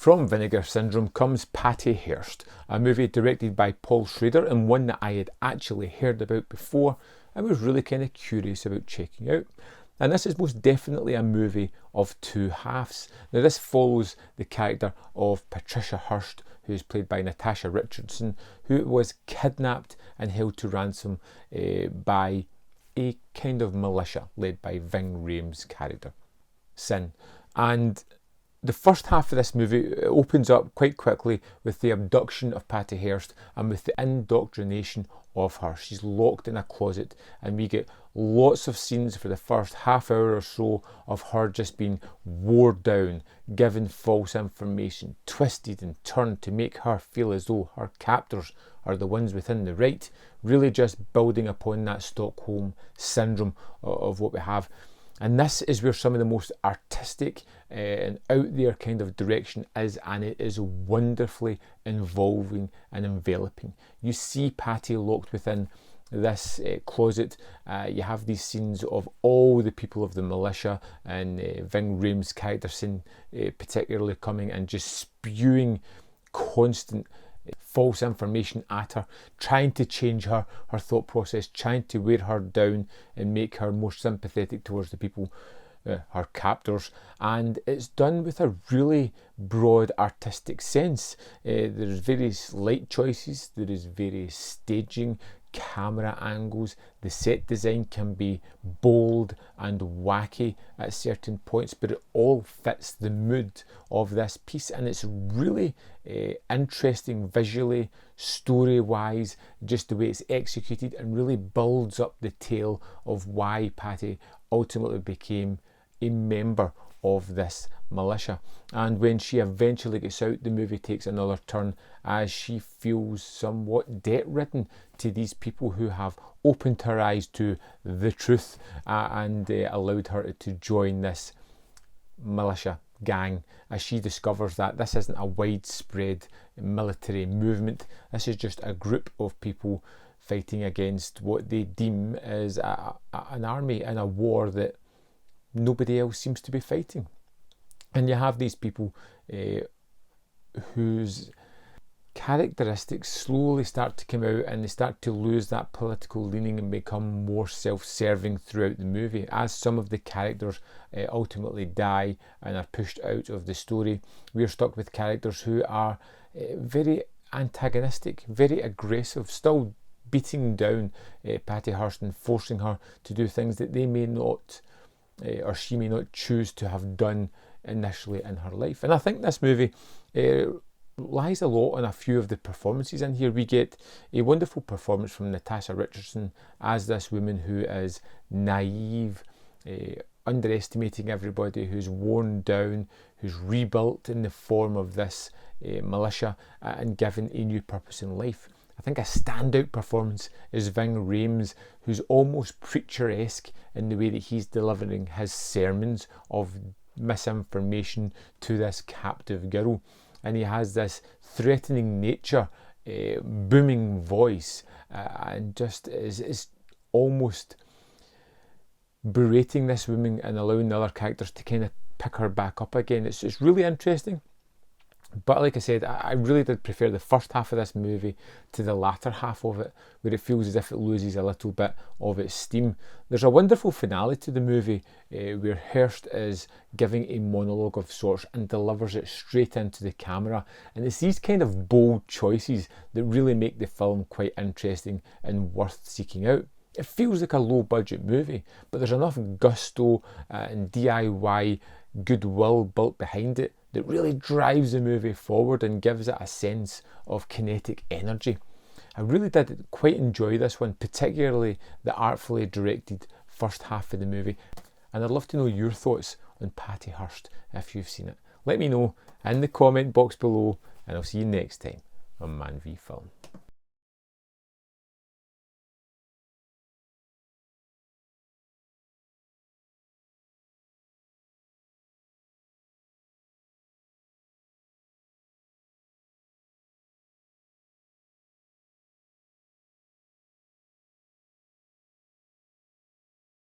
From Vinegar Syndrome comes Patricia Hearst, a movie directed by Schrader and one that I had actually heard about before and was really kind of curious about checking out. And this is most definitely a movie of two halves. Now this follows the character of Patricia Hearst, who is played by Natasha Richardson, who was kidnapped and held to ransom by a kind of militia led by Vinegar's character, Sin. And the first half of this movie opens up quite quickly with the abduction of Patricia Hearst and with the indoctrination of her. She's locked in a closet, and we get lots of scenes for the first half hour or so of her just being wore down, given false information, twisted and turned to make her feel as though her captors are the ones within the right, really just building upon that Stockholm syndrome of what we have. And this is where some of the most artistic and out there kind of direction is, and it is wonderfully involving and enveloping. You see Patty locked within this closet. You have these scenes of all the people of the militia and Ving Rhames' character scene particularly coming and just spewing constant false information at her, trying to change her thought process, trying to wear her down and make her more sympathetic towards the people, her captors. And it's done with a really broad artistic sense. There's various light choices, there is various staging, camera angles, the set design can be bold and wacky at certain points, but it all fits the mood of this piece, and it's really interesting visually, story wise, just the way it's executed, and really builds up the tale of why Patty ultimately became a member of this militia. And when she eventually gets out, the movie takes another turn as she feels somewhat debt-ridden to these people who have opened her eyes to the truth and allowed her to join this militia gang, as she discovers that this isn't a widespread military movement. This is just a group of people fighting against what they deem as an army in a war that nobody else seems to be fighting. And you have these people whose characteristics slowly start to come out, and they start to lose that political leaning and become more self-serving throughout the movie. As some of the characters ultimately die and are pushed out of the story, we are stuck with characters who are very antagonistic, very aggressive, still beating down Patty Hearst and forcing her to do things that they may not or she may not choose to have done initially in her life. And I think this movie lies a lot on a few of the performances in here. We get a wonderful performance from Natasha Richardson as this woman who is naive, underestimating everybody, who's worn down, who's rebuilt in the form of this militia and given a new purpose in life. I think a standout performance is Ving Rhames, who's almost preacher-esque in the way that he's delivering his sermons of misinformation to this captive girl. And he has this threatening nature, booming voice, and just is almost berating this woman and allowing the other characters to kind of pick her back up again. It's really interesting. But like I said, I really did prefer the first half of this movie to the latter half of it, where it feels as if it loses a little bit of its steam. There's a wonderful finale to the movie where Hearst is giving a monologue of sorts and delivers it straight into the camera. And it's these kind of bold choices that really make the film quite interesting and worth seeking out. It feels like a low budget movie, but there's enough gusto and DIY goodwill built behind it that really drives the movie forward and gives it a sense of kinetic energy. I really did quite enjoy this one, particularly the artfully directed first half of the movie. And I'd love to know your thoughts on Patty Hearst if you've seen it. Let me know in the comment box below, and I'll see you next time on Man v Film.